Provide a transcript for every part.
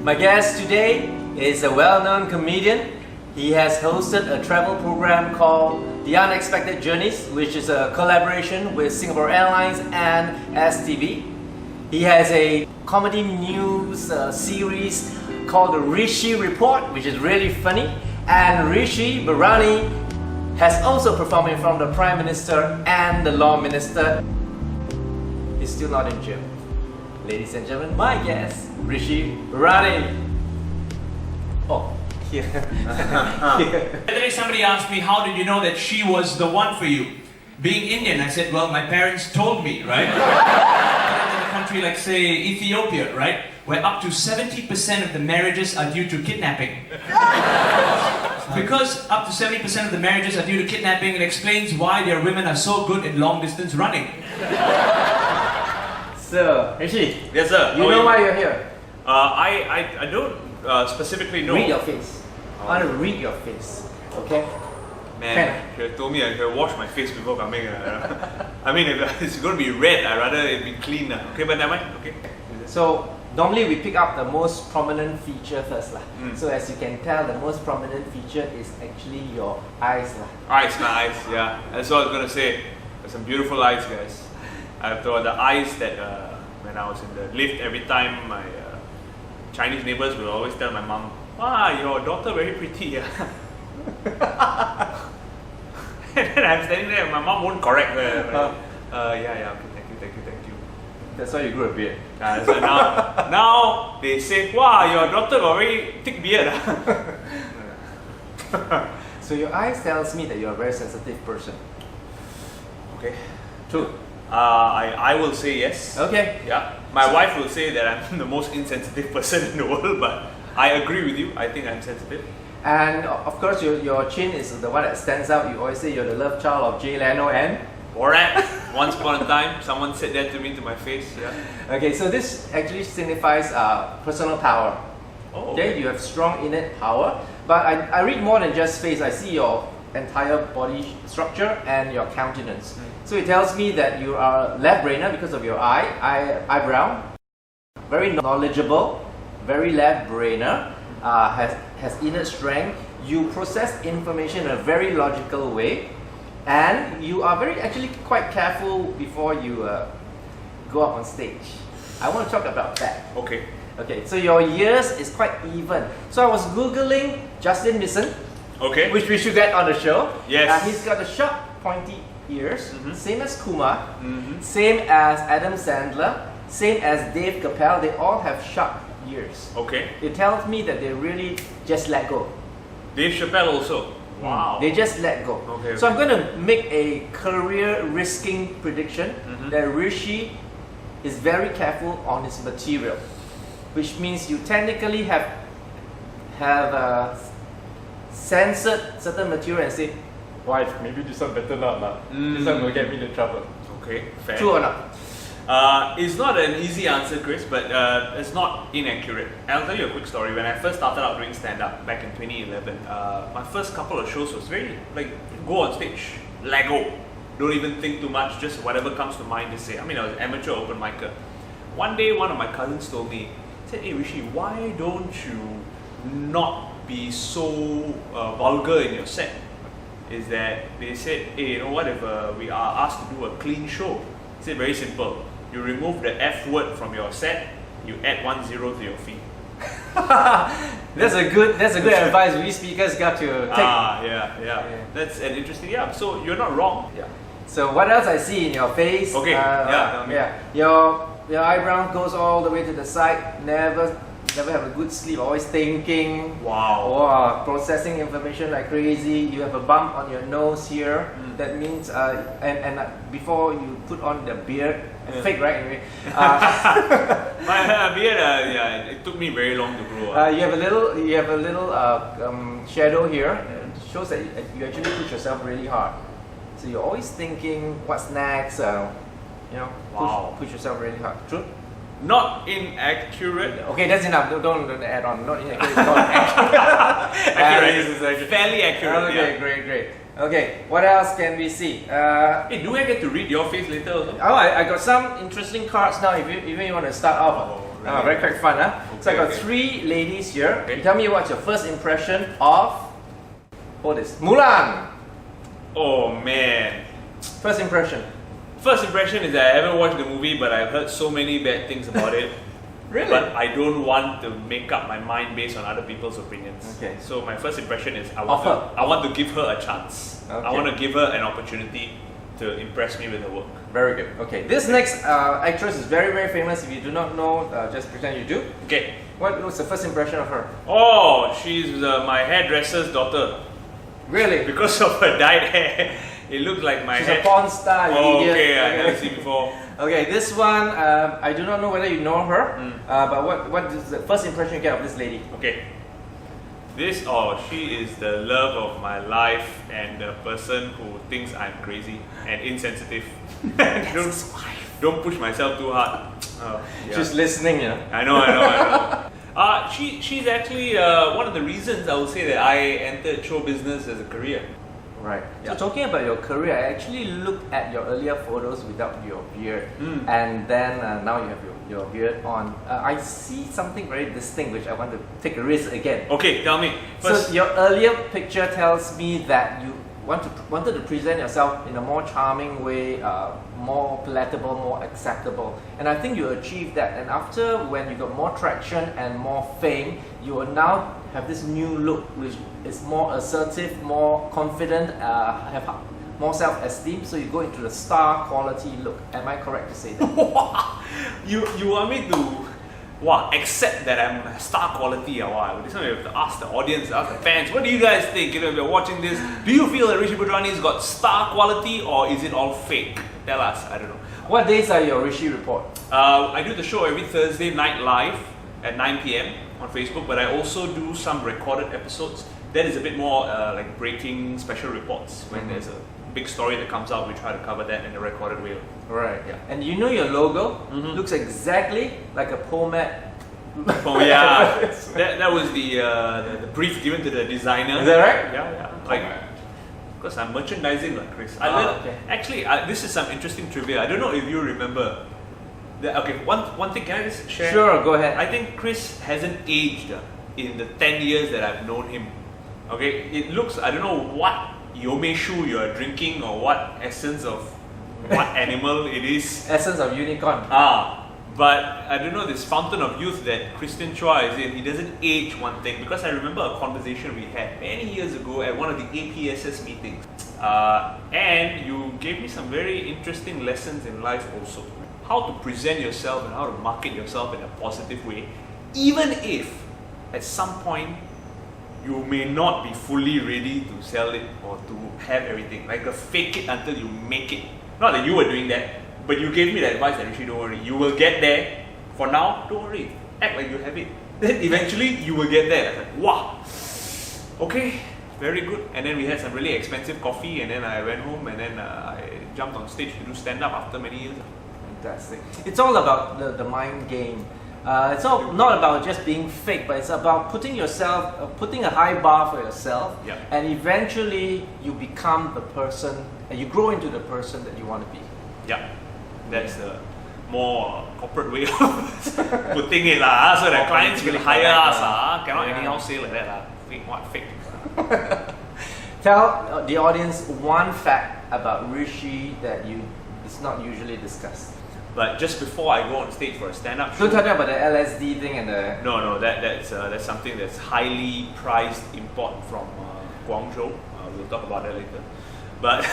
My guest today is a well-known comedian. He has hosted a travel program called The Unexpected Journeys, which is a collaboration with Singapore Airlines and STV. He has a comedy news series called the Rishi Report, which is really funny. And Rishi Budhrani has also performed in front of the Prime Minister and the Law Minister. He's still not in jail. Ladies and gentlemen, my guest, Rishi Budhrani. Oh, here. Yesterday somebody asked me, how did you know that she was the one for you? Being Indian, I said, well, my parents told me, right? In a country like, say, Ethiopia, right? Where up to 70% of the marriages are due to kidnapping. Because up to 70% of the marriages are due to kidnapping, it explains why their women are so good in long-distance running. So, Rishi. Yes, sir. You know why you're here? I don't specifically know. Read your face. I want to read your face. Okay? Man, you have told me I should wash my face before coming. I mean, if it's going to be red, I'd rather it be clean. Okay, but never mind. Okay. So, normally we pick up the most prominent feature first. So, as you can tell, the most prominent feature is actually your eyes. Eyes, my eyes, yeah. That's what I was going to say. There's some beautiful eyes, guys. I have the eyes that when I was in the lift, every time my Chinese neighbors will always tell my mom, "Ah, your daughter very pretty." Yeah. And then I'm standing there and my mom won't correct me. Yeah, okay, thank you. That's why you grew a beard. So now they say, "Wow, your daughter got very thick beard." So your eyes tells me that you're a very sensitive person. Okay. True. I will say yes. Okay. Yeah. My wife will say that I'm the most insensitive person in the world, but I agree with you. I think I'm sensitive. And of course, your chin is the one that stands out. You always say you're the love child of Jay Leno and Borat. Once upon a time, someone said that to me to my face. Yeah. Okay, so this actually signifies personal power. Oh. Okay, you have strong innate power. But I read more than just face. I see your entire body structure and your countenance. So it tells me that you are left-brainer because of your eyebrow. Very knowledgeable, very left-brainer, has innate strength. You process information in a very logical way, and you are actually quite careful before you go up on stage. I want to talk about that. Okay. Okay, so your ears is quite even. So I was Googling Justin Bieber. Okay. Which we should get on the show. Yes. He's got the sharp, pointy ears, same as Kumar, same as Adam Sandler, same as Dave Chappelle. They all have sharp ears. Okay. It tells me that they really just let go. Dave Chappelle also. Wow. They just let go. Okay. So I'm going to make a career-risking prediction that Rishi is very careful on his material, which means you technically have censored certain material and say, wife, maybe this one better not. This one will get me into trouble. Okay, fair. True or not? It's not an easy answer, Chris, but it's not inaccurate. I'll tell you a quick story. When I first started out doing stand-up back in 2011, my first couple of shows was very like, go on stage, Lego. Don't even think too much, just whatever comes to mind to say. I mean, I was an amateur open micer. One day, one of my cousins told me, said, "Hey Rishi, why don't you not be so vulgar in your set?" Is that they said, "Hey, you know what, if we are asked to do a clean show," I said, very simple. You remove the F word from your set, you add 1 0 to your fee. That's a good advice we speakers got to take. Yeah. That's an interesting, so you're not wrong. Yeah. So what else I see in your face? Okay, tell me. Your eyebrow goes all the way to the side, never have a good sleep, always thinking. Wow. Processing information like crazy. You have a bump on your nose here. That means, and before you put on the beard, fake, right? Anyway, my beard, it took me very long to grow. you have a little shadow here. It shows that you actually push yourself really hard. So you're always thinking, what's next? Push yourself really hard. True? Not inaccurate. Okay, that's enough. Don't add on. Not inaccurate. Not accurate. Accurate. Fairly accurate. Okay, great. Okay, what else can we see? Hey, do I get to read your face later also? Oh, I got some interesting cards now. If you want to start off. Oh, Ah, very quite fun, huh? So I got Okay. 3 ladies here. Okay. Tell me what's your first impression of what is Mulan? Oh man. First impression. First impression is that I haven't watched the movie, but I've heard so many bad things about it. Really? But I don't want to make up my mind based on other people's opinions. Okay. So my first impression is I Offer. want to give her a chance. I Okay. want to give her an opportunity to impress me with her work. Very good. Okay, this next actress is very, very famous. If you do not know, just pretend you do. Okay. What was the first impression of her? Oh, she's my hairdresser's daughter. Really? Because of her dyed hair, it looks like my She's hair. a porn star, you Oh, idiot. okay, I never seen before. Okay, this one, I do not know whether you know her, but what is the first impression you get of this lady? Okay. She is the love of my life and the person who thinks I'm crazy and insensitive. don't push myself too hard. Yeah. She's listening, you know. I know. She's actually one of the reasons I would say that I entered show business as a career. Right. Yeah. So talking about your career, I actually looked at your earlier photos without your beard, and then now you have your beard on. I see something very distinct, which I want to take a risk again. Okay, tell me. First, So your earlier picture tells me that you wanted to present yourself in a more charming way, more palatable, more acceptable, and I think you achieved that. And after, when you got more traction and more fame, you will now have this new look, which is more assertive, more confident, have more self-esteem. So you go into the star quality look. Am I correct to say that? you want me to accept that I'm star quality or what? This one you have to ask the audience, ask the fans. What do you guys think? You know, if you're watching this, do you feel that Rishi Budhrani's got star quality or is it all fake? Tell us. I don't know. What days are your Rishi report? I do the show every Thursday night live at 9 p.m. on Facebook, but I also do some recorded episodes. That is a bit more like breaking special reports. When there's a big story that comes out, we try to cover that in a recorded way. Right. Yeah. And you know your logo looks exactly like a pomade. Oh yeah, that was the brief given to the designer. Is that right? Yeah. Like, because I'm merchandising like Chris. Okay. Actually, this is some interesting trivia. I don't know if you remember. One thing, can I just share? Sure, go ahead. I think Chris hasn't aged in the 10 years that I've known him. Okay, it looks, I don't know what Yomeshu you're drinking or what essence of what animal it is. Essence of unicorn. But I don't know, this fountain of youth that Christian Chua is in, he doesn't age one thing. Because I remember a conversation we had many years ago at one of the APSS meetings. And you gave me some very interesting lessons in life also. How to present yourself and how to market yourself in a positive way. Even if at some point you may not be fully ready to sell it or to have everything. Like fake it until you make it. Not that you were doing that, but you gave me the advice that Rishi, don't worry. You will get there. For now, don't worry. Act like you have it. Then eventually you will get there. I was like, wow. Okay, very good. And then we had some really expensive coffee, and then I went home, and then I jumped on stage to do stand-up after many years. Fantastic. It's all about the mind game. It's all not about just being fake, but it's about putting a high bar for yourself, Yeah. and eventually you become the person, and you grow into the person that you want to be. Yeah, that's the more corporate way of putting it lah. So that clients will hire us. Cannot anyhow say like that. Fake what? Fake. Tell the audience one fact about Rishi that is not usually discussed. But just before I go on stage for a stand-up show, Don't talk about the LSD thing and the... No, that's something that's highly prized import from Guangzhou. We'll talk about that later. But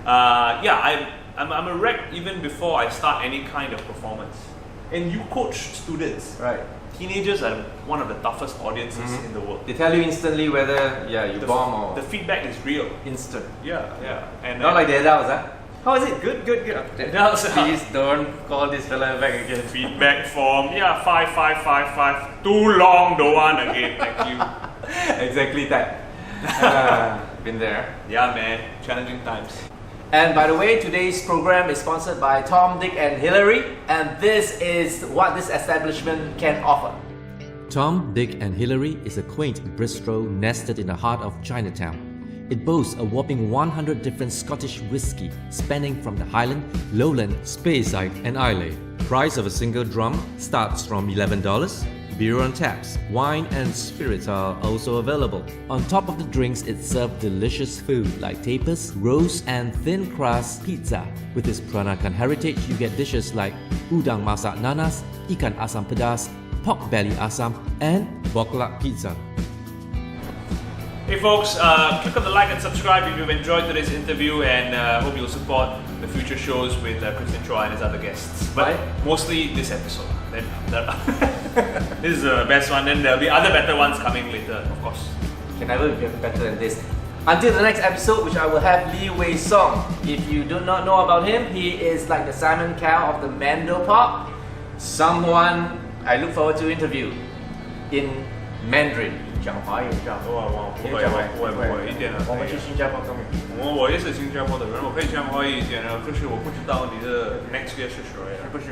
I'm a wreck even before I start any kind of performance. And you coach students. Right. Teenagers are one of the toughest audiences in the world. They tell you instantly whether you bomb or... The feedback is real. instant. Yeah. And Not like the adults, huh? How is it? Good. Adults, Please don't call this fella back again. feedback form. 5. Too long, don't want again. Thank you. Exactly that. Been there. Yeah, man. Challenging times. And by the way, today's program is sponsored by Tom, Dick and Hillary, and this is what this establishment can offer. Tom, Dick and Hillary is a quaint bistro nested in the heart of Chinatown. It boasts a whopping 100 different Scottish whisky, spanning from the Highland, Lowland, Speyside and Islay. Price of a single drum starts from $11. Beer on taps, wine and spirits are also available. On top of the drinks, it served delicious food like tapas, roast and thin crust pizza. With its Peranakan heritage, you get dishes like udang masak nanas, ikan asam pedas, pork belly asam and boklak pizza. Hey folks, click on the like and subscribe if you've enjoyed today's interview, and hope you'll support the future shows with Chris and Chua and his other guests. But mostly this episode. This is the best one, then there'll be other better ones coming later, of course. Can never get better than this. Until the next episode, which I will have Lee Wei Song. If you do not know about him, he is like the Simon Cowell of the Mando pop. Someone I look forward to interview in Mandarin. 讲华语这样，不会，一点的。我们去新加坡公民。我也是新加坡的人，我可以讲华语一点的，可是我不知道你的 next year 是谁。不是。